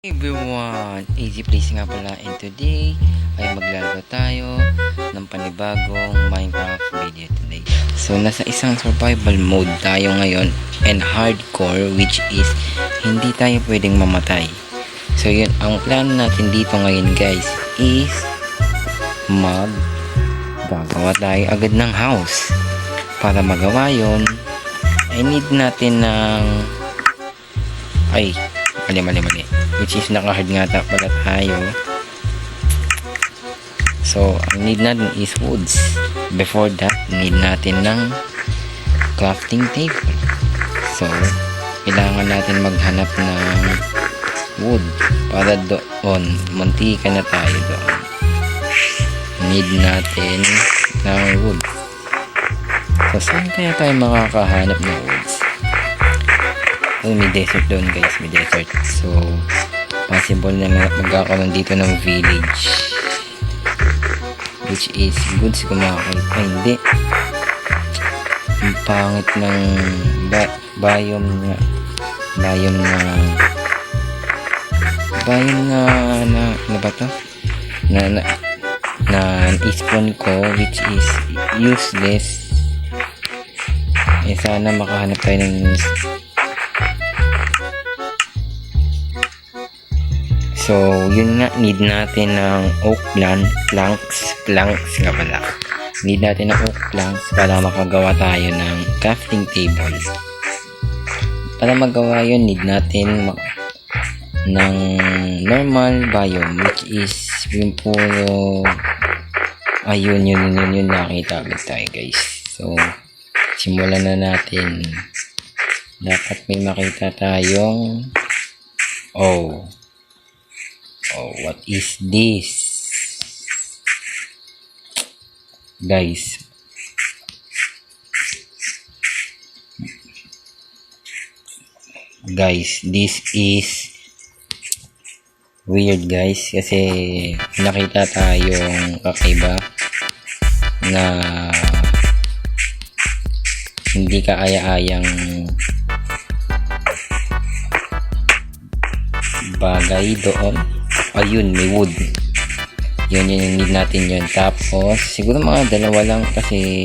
Everyone, Easy Place nga pala, and today ay maglalaro tayo ng panibagong Minecraft video today. So nasa isang survival mode tayo ngayon and hardcore, which is hindi tayo pwedeng mamatay. So yun, ang plano natin dito ngayon guys is gagawa tayo agad ng house. Para magawa yun, I need natin ng mali. Which is naka-hard nga pala tayo. So, ang need natin is woods. Before that, need natin ng crafting table. So, kailangan natin maghanap ng wood para doon. Muntika na tayo doon. Need natin ng wood. So, saan kaya tayo makakahanap ng woods? May desert doon guys, may desert. So possible na magkakaroon dito ng village, which is good kung makakita. Hindi, ang pangit ng biome na ba to? Na spawn ko, which is useless. Sana makahanap tayo ng So, yun nga, need natin ng oak planks nga pala. Need natin ng oak planks para makagawa tayo ng crafting table. Para magawa yun, need natin ng normal biome, which is yung puro ayun, yun nakita agad tayo guys. So, simulan na natin. Dapat may makita tayong what is this? Guys, this is weird guys, kasi nakita tayong kakaiba na hindi kaaya-ayang bagay doon. Ayun, may wood. Yun yung need natin yun. Tapos, siguro mga dalawa lang kasi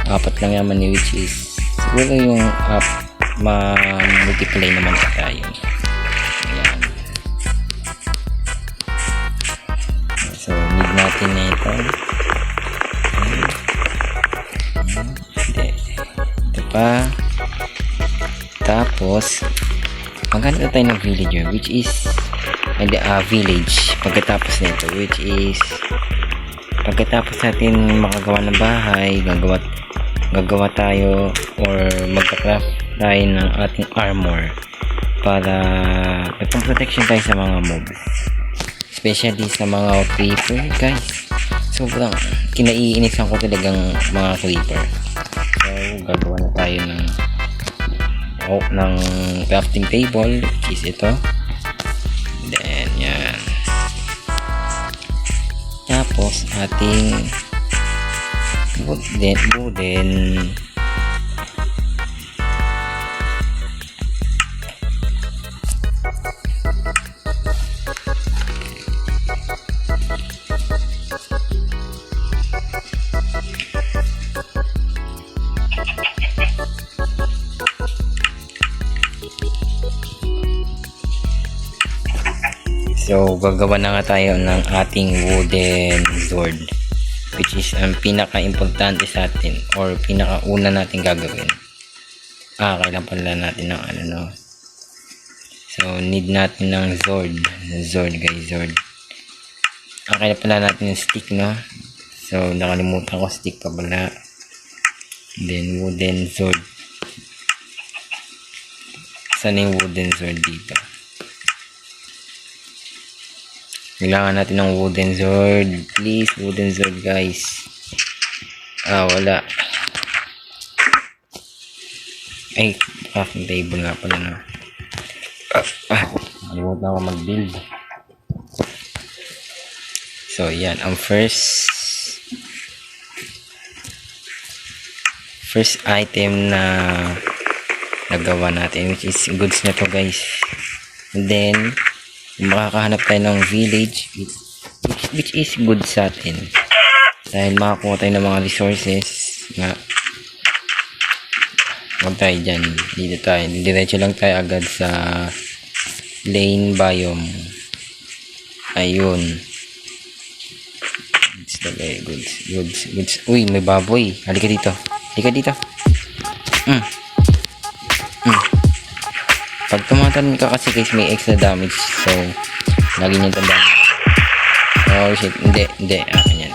apat lang yaman ni, which is siguro yung ma-multiply naman sa tayo. Ayan. So, need natin na ito. Hindi. Ito pa. Tapos, maghanap tayo ng villager, which is village pagkatapos nito, which is pagkatapos natin makagawa ng bahay, gagawa tayo or magka-craft tayo ng ating armor para may protection tayo sa mga mobs, especially sa mga creeper guys. Sobrang kinaiinisan ko talagang mga creeper. So gagawa na tayo ng crafting table, which is ito. Then, yan. Tapos, ating wooden. So, gagawa na nga tayo ng ating wooden sword, which is ang pinaka-importante sa atin or pinaka-una natin gagawin. Kailangan pala natin ng So, need natin ng sword guys, sword. Kailangan pala natin ng stick, no? So, nakalimutan ko, stick pa pala. Then, wooden sword. Saan yung wooden sword dito? Kailangan natin ng wooden sword. Please, wooden sword guys. Wala. Crafting table nga pala na. Malimutan ako mag-build. So, yan. Ang first item na nagawa natin, which is goods na to guys. And then makakahanap tayo ng village which is good sa atin dahil makakuha tayo ng mga resources nga. Huwag tayo dyan, dito tayo, diretso lang tayo agad sa plain biome. Ayun, goods. Uy, may baboy, halika dito. Pag tumatalon ka kasi guys, may extra damage, so lagi nyo tandaan. Oh shit, hindi, yan.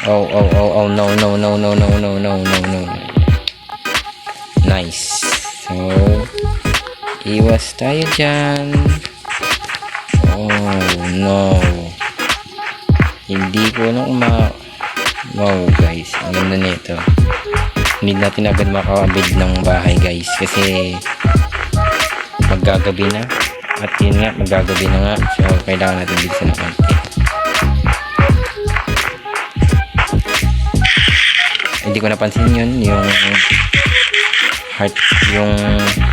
Oh, no. Nice. So, iwas tayo dyan. Oh, no. Hindi ko na wow, guys. Ang ganda nito. Hindi natin agad makakabid ng bahay, guys. Kasi, maggagabi na. At yun nga, maggagabi na nga. So, kailangan natin bilisan ng konti. Hindi ko napansin yun, yung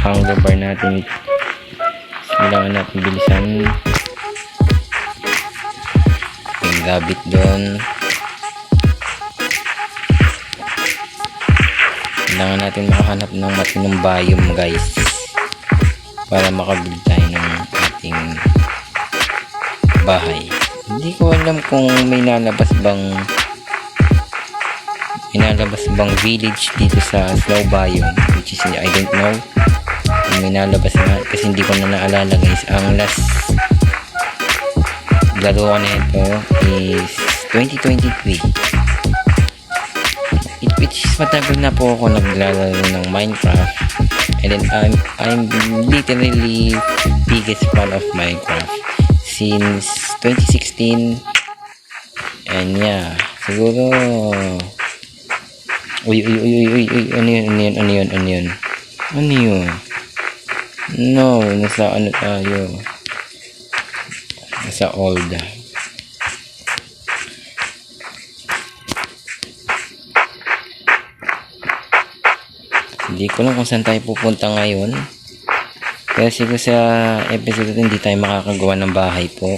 hunger bar natin. Kailangan natin bilisan. Yung rabbit doon. Kailangan natin makahanap ng matinong biome, guys, para makabuild tayo ng ating bahay. Hindi ko alam kung may nalabas bang village dito sa slow biome, which is I don't know kung may nalabas na, kasi hindi ko na naalala, guys. Ang last laro ko na ito is 2023, which is matagal na po ako naglalaro ng Minecraft, and then I'm literally biggest fan of Minecraft since 2016. And yeah, siguro uy, ano yun? No, nasa ano tayo? Nasa old. Hindi ko lang kung saan tayo pupunta ngayon. Kasi ko sa episode ito, hindi tayo makakagawa ng bahay po.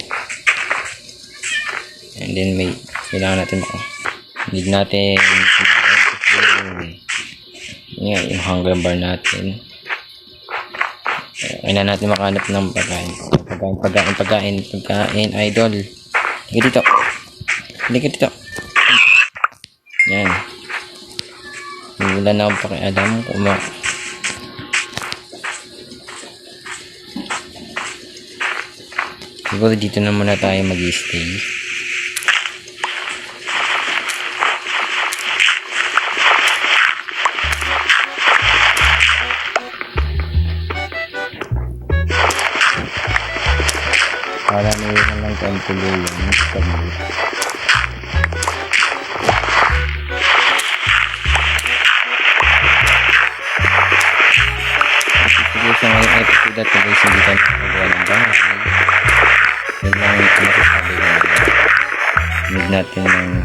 And then kailangan natin need natin yung hunger bar natin. Kailangan natin makahanap ng pagkain, idol. Halika dito. Yan. Wala na akong pakialam kung siguro dito na muna tayo mag-stay. Para may lang tayong tuluyan sa pag-buhay. Siguro sa ngayong episode at guys, hindi tayo makagawa ng bahay. Yun lang yung masasabi ko. Need natin ng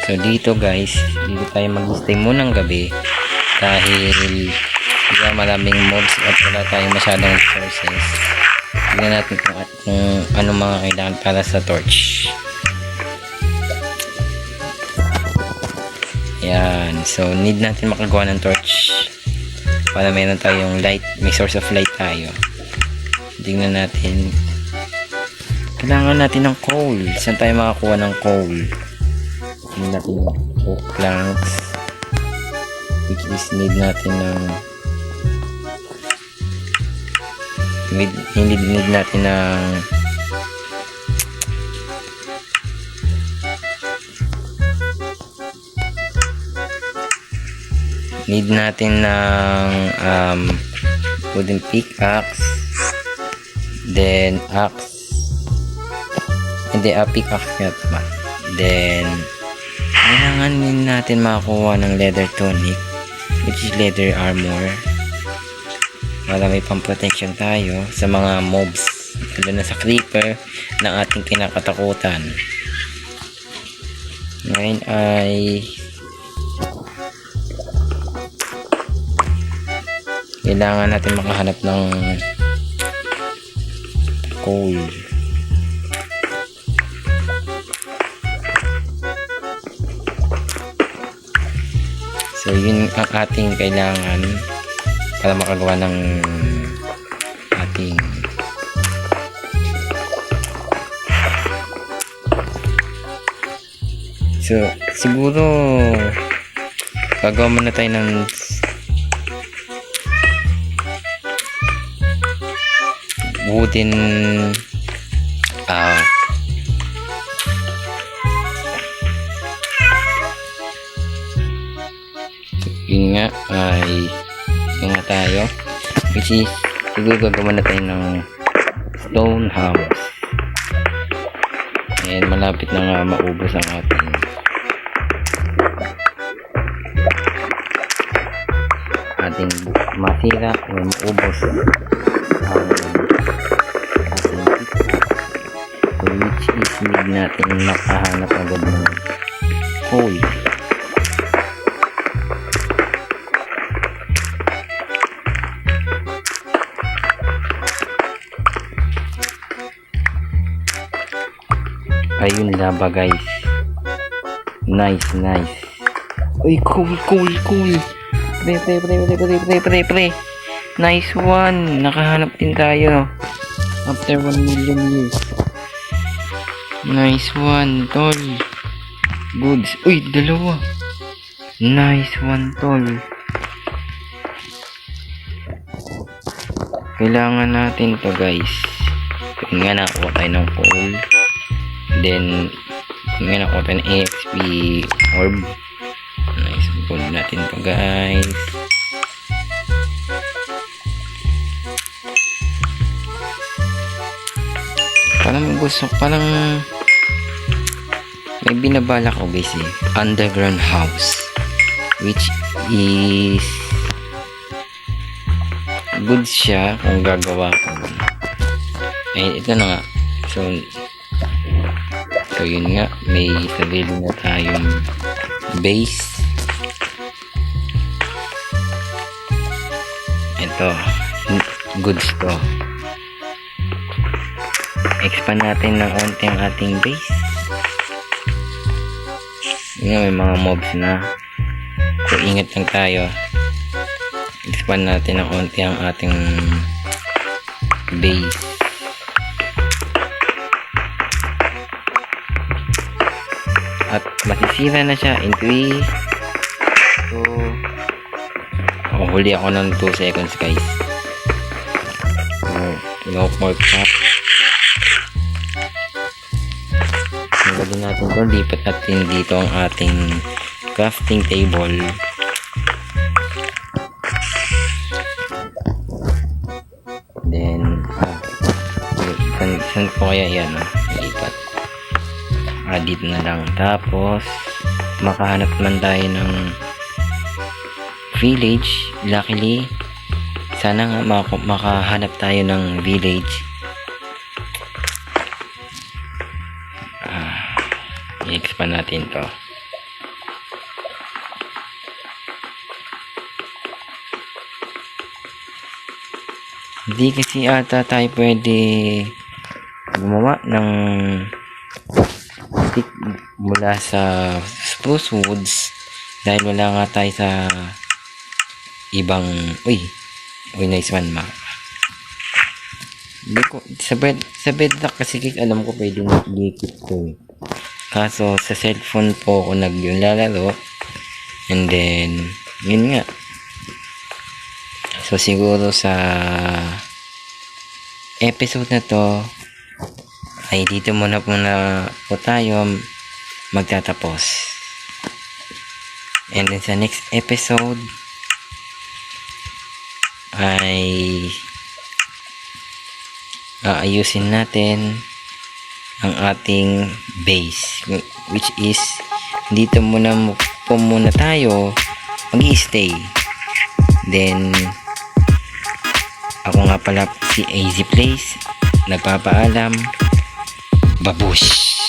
so dito guys, dito tayo mag-stay munang gabi dahil maraming mobs at wala tayong masyadong resources. Tignan natin kung ano mga kailangan para sa torch. Yan, so need natin makagawa ng torch para mayroon tayong light, may source of light tayo. Tignan natin, kailangan natin ng coal. Saan tayo makakuha ng coal? Need natin yung oak planks, which is need natin ng need natin ng wooden pickaxe, then axe, hindi pickaxe nga ba, then kailangan din natin makakuha ng leather tunic, which is leather armor, para may pang protection tayo sa mga mobs lalo na sa creeper na ating kinakatakutan. Ngayon ay kailangan natin makahanap ng coal. So yun ang ating kailangan para makagawa ng ating so siguro gagawa muna tayo ng wooden yun nga ay yun nga tayo, which is siguro gagawa na tayo ng stone house, and malapit na nga maubos ang ating masira o maubos ang ating pickaxe, which is need natin makahanap agad ng coal. Ayun, laba guys. Nice. Uy, cool. Pre. Nice one. Nakahanap din tayo. After 1 million years. Nice one, tol. Goods. Uy, dalawa. Nice one, tol. Kailangan natin to guys. Kaya nga nakuha tayo ng coal. Then ngayon ako tayo ng EXP orb. Nice, pull natin to guys. Parang may binabala ko guys underground house, which is good siya kung gagawa ko. Ito na nga. So yun nga, may sarili na tayong base. Ito, goods to. Expand natin ng onti ang ating base. Yun nga, may mga mobs na. So ingat lang tayo. Expand natin ng onti ang ating base. At masisira na siya in 3 2 huli ako ng 2 seconds guys. So pork chop. Tanggalin natin ito, lipat natin dito ang ating crafting table. Then saan po kaya yan lipat? Dito na lang. Tapos makahanap man tayo ng village. Luckily sana nga makahanap tayo ng village. I-expand natin to. Hindi kasi ata tayo pwede gumawa ng stick mula sa spruce woods dahil wala nga tayo sa ibang uy nice one ma. Hindi ko sa bedrock kasi alam ko pwede mag-gikit to kaso sa cellphone po ako naglalaro, and then yun nga, so siguro sa episode na to ay dito muna po tayo magtatapos, and then sa next episode ay aayusin natin ang ating base, which is dito muna tayo mag-i-stay. Then ako nga pala si AZ Place. nagpapaalam. Babush!